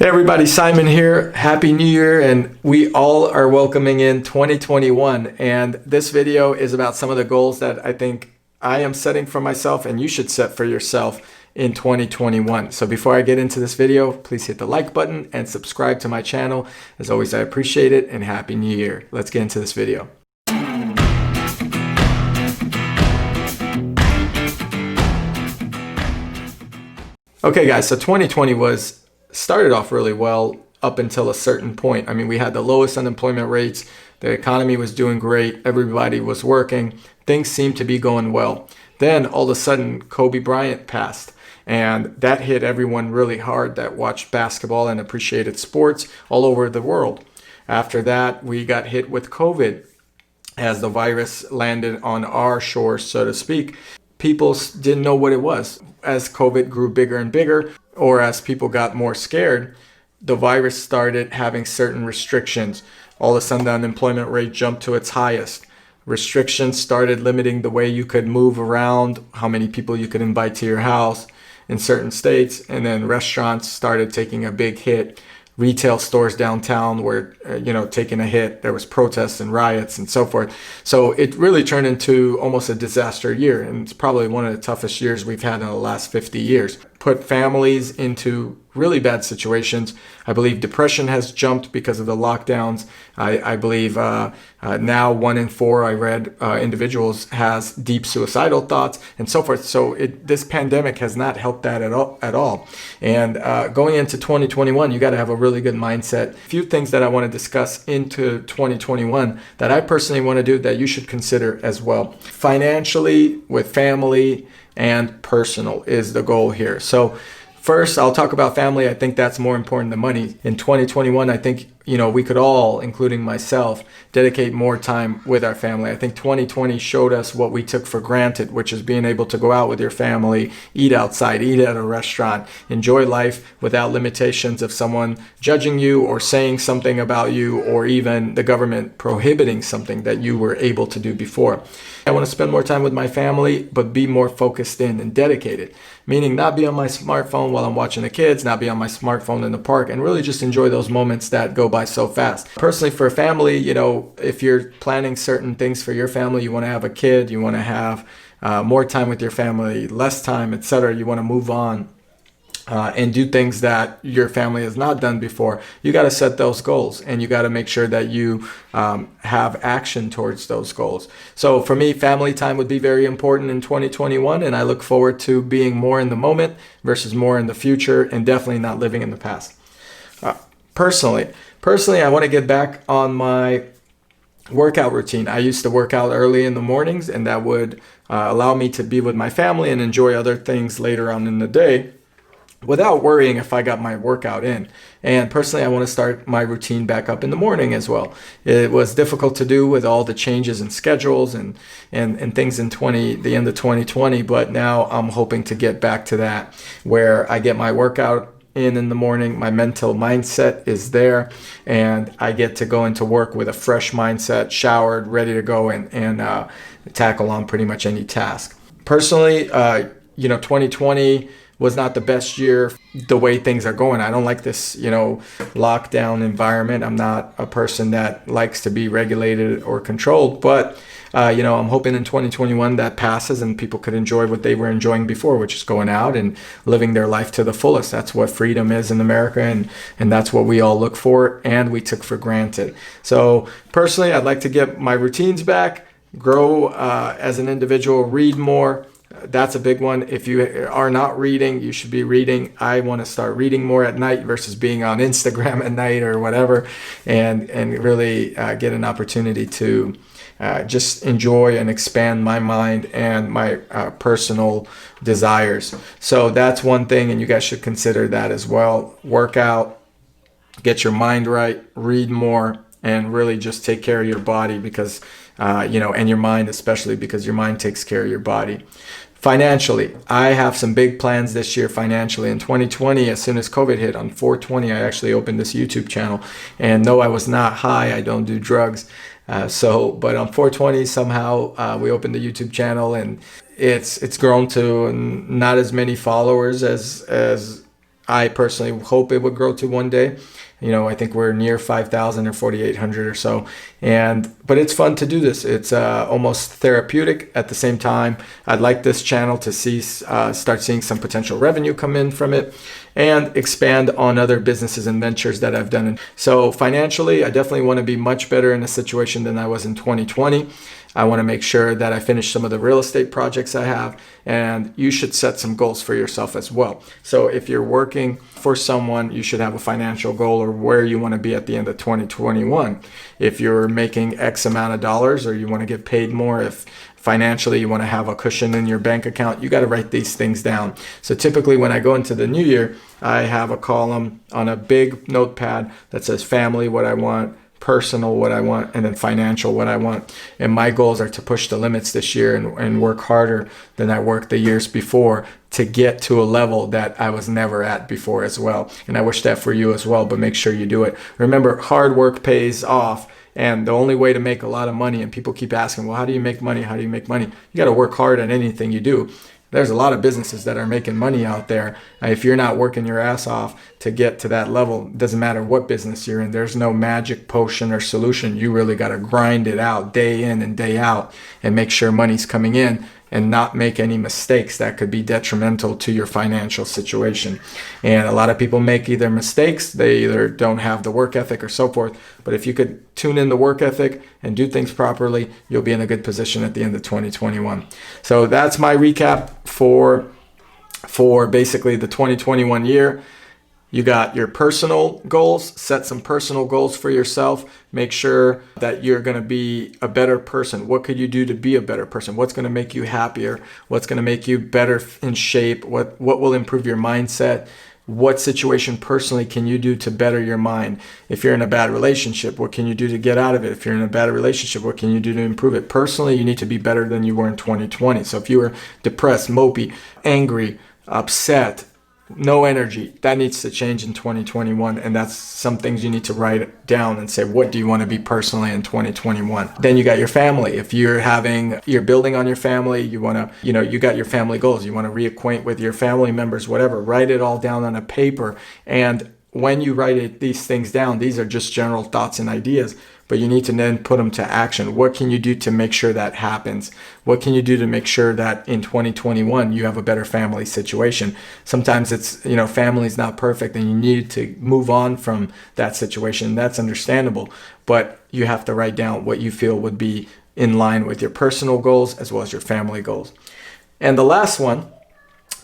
Hey everybody, Simon here. Happy New Year, and we all are welcoming in 2021. And this video is about some of the goals that I think I am setting for myself and you should set for yourself in 2021. So before I get into this video, please hit the like button and subscribe to my channel. As always, I appreciate it, and Happy New Year. Let's get into this video. Okay guys, so 2020 started off really well up until a certain point. I mean, we had the lowest unemployment rates, the economy was doing great, everybody was working, things seemed to be going well. Then all of a sudden, Kobe Bryant passed, and that hit everyone really hard that watched basketball and appreciated sports all over the world. After that, we got hit with COVID as the virus landed on our shores, so to speak. People didn't know what it was. As COVID grew bigger and bigger, or as people got more scared, the virus started having certain restrictions. All of a sudden, the unemployment rate jumped to its highest. Restrictions started limiting the way you could move around, how many people you could invite to your house in certain states, and then restaurants started taking a big hit. Retail stores downtown were, taking a hit. There was protests and riots and so forth. So it really turned into almost a disaster year, and it's probably one of the toughest years we've had in the last 50 years. Put families into really bad situations. I believe depression has jumped because of the lockdowns. I believe now 1 in 4, I read, individuals has deep suicidal thoughts and so forth. So this pandemic has not helped that at all. And going into 2021, you got to have a really good mindset. A few things that I want to discuss into 2021 that I personally want to do that you should consider as well. Financially, with family, and personal is the goal here. So first, I'll talk about family. I think that's more important than money. In 2021, I think, we could all, including myself, dedicate more time with our family. I think 2020 showed us what we took for granted, which is being able to go out with your family, eat outside, eat at a restaurant, enjoy life without limitations of someone judging you or saying something about you, or even the government prohibiting something that you were able to do before. I want to spend more time with my family, but be more focused in and dedicated, meaning not be on my smartphone while I'm watching the kids, not be on my smartphone in the park, and really just enjoy those moments that go by so fast. Personally, for a family, if you're planning certain things for your family, you want to have a kid, you want to have more time with your family, less time, etc. You want to move on and do things that your family has not done before. You got to set those goals, and you got to make sure that you have action towards those goals. So for me, family time would be very important in 2021, and I look forward to being more in the moment versus more in the future, and definitely not living in the past. Personally, I want to get back on my workout routine. I used to work out early in the mornings, and that would allow me to be with my family and enjoy other things later on in the day without worrying if I got my workout in. And personally, I want to start my routine back up in the morning as well. It was difficult to do with all the changes in schedules and things in the end of 2020, but now I'm hoping to get back to that, where I get my workout in the morning, my mental mindset is there, and I get to go into work with a fresh mindset, showered, ready to go and tackle on pretty much any task. Personally, 2020 was not the best year the way things are going. I don't like this, lockdown environment. I'm not a person that likes to be regulated or controlled, but I'm hoping in 2021 that passes and people could enjoy what they were enjoying before, which is going out and living their life to the fullest. That's what freedom is in America, and that's what we all look for and we took for granted. So personally, I'd like to get my routines back, grow as an individual, read more. That's a big one. If you are not reading, you should be reading. I want to start reading more at night versus being on Instagram at night or whatever, and really get an opportunity to just enjoy and expand my mind and my personal desires. So that's one thing, and you guys should consider that as well. Work out, get your mind right, read more, and really just take care of your body because, and your mind especially, because your mind takes care of your body. Financially, I have some big plans this year financially. In 2020, as soon as COVID hit, on 4/20, I actually opened this YouTube channel. And no, I was not high. I don't do drugs. But on 4/20, somehow we opened the YouTube channel, and it's grown to not as many followers as I personally hope it would grow to one day. I think we're near 5,000 or 4,800 or so. But it's fun to do this. It's almost therapeutic at the same time. I'd like this channel to start seeing some potential revenue come in from it and expand on other businesses and ventures that I've done. So financially, I definitely want to be much better in a situation than I was in 2020. I want to make sure that I finish some of the real estate projects I have, and you should set some goals for yourself as well. So if you're working for someone, you should have a financial goal or where you want to be at the end of 2021. If you're making X amount of dollars or you want to get paid more, if financially you want to have a cushion in your bank account, you got to write these things down. So typically when I go into the new year, I have a column on a big notepad that says family, what I want, personal, what I want, and then financial, what I want. And my goals are to push the limits this year and work harder than I worked the years before to get to a level that I was never at before as well. And I wish that for you as well, but make sure you do it. Remember, hard work pays off. And the only way to make a lot of money, and people keep asking, well, how do you make money? How do you make money? You got to work hard at anything you do. There's a lot of businesses that are making money out there. If you're not working your ass off to get to that level, it doesn't matter what business you're in. There's no magic potion or solution. You really got to grind it out day in and day out and make sure money's coming in and not make any mistakes that could be detrimental to your financial situation. And a lot of people make either mistakes, they either don't have the work ethic or so forth. But if you could tune in the work ethic and do things properly, you'll be in a good position at the end of 2021. So that's my recap for basically the 2021 year. You got your personal goals, set some personal goals for yourself. Make sure that you're going to be a better person. What could you do to be a better person? What's going to make you happier? What's going to make you better in shape? What will improve your mindset? What situation personally can you do to better your mind? If you're in a bad relationship, what can you do to get out of it? If you're in a bad relationship, what can you do to improve it? Personally, you need to be better than you were in 2020. So if you were depressed, mopey, angry, upset, no energy, that needs to change in 2021. And that's some things you need to write down and say, what do you want to be personally in 2021? Then you got your family. If you're building on your family, you want to, you got your family goals. You want to reacquaint with your family members, whatever. Write it all down on a paper. And when you write these things down, these are just general thoughts and ideas, but you need to then put them to action. What can you do to make sure that happens? What can you do to make sure that in 2021 you have a better family situation? Sometimes it's, family's not perfect and you need to move on from that situation. That's understandable, but you have to write down what you feel would be in line with your personal goals as well as your family goals. And the last one,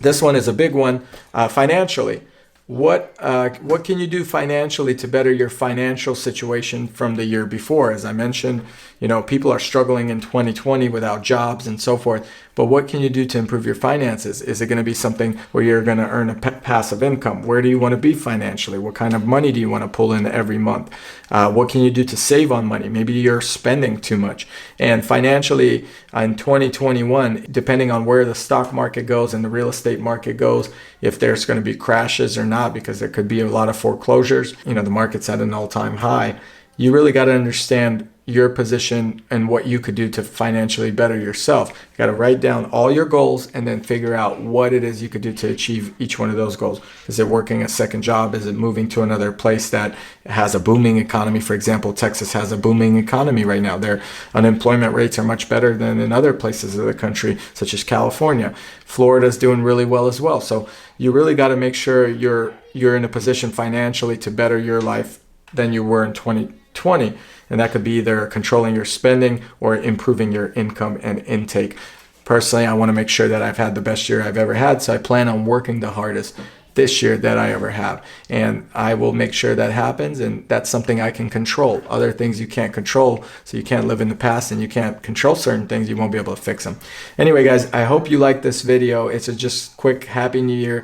this one is a big one, financially. What can you do financially to better your financial situation from the year before? As I mentioned, people are struggling in 2020 without jobs and so forth. But what can you do to improve your finances? Is it going to be something where you're going to earn a passive income? Where do you want to be financially? What kind of money do you want to pull in every month? What can you do to save on money? Maybe you're spending too much. And financially, in 2021, depending on where the stock market goes and the real estate market goes, if there's going to be crashes or not, because there could be a lot of foreclosures, the market's at an all-time high. You really got to understand your position and what you could do to financially better yourself. You got to write down all your goals and then figure out what it is you could do to achieve each one of those goals. Is it working a second job? Is it moving to another place that has a booming economy? For example, Texas has a booming economy right now. Their unemployment rates are much better than in other places of the country, such as California. Florida's doing really well as well. So you really got to make sure you're in a position financially to better your life than you were in 2020. And that could be either controlling your spending or improving your income and intake. Personally, I want to make sure that I've had the best year I've ever had. So I plan on working the hardest this year that I ever have. And I will make sure that happens. And that's something I can control. Other things you can't control. So you can't live in the past and you can't control certain things. You won't be able to fix them. Anyway, guys, I hope you liked this video. It's a just quick Happy New Year.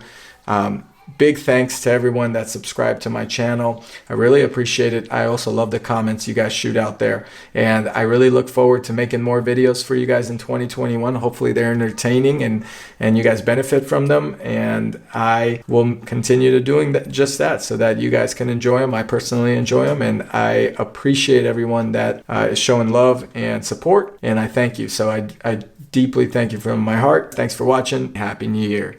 Big thanks to everyone that subscribed to my channel. I really appreciate it. I also love the comments you guys shoot out there. And I really look forward to making more videos for you guys in 2021. Hopefully they're entertaining and you guys benefit from them. And I will continue to doing just that so that you guys can enjoy them. I personally enjoy them. And I appreciate everyone that is showing love and support. And I thank you. So I deeply thank you from my heart. Thanks for watching. Happy New Year.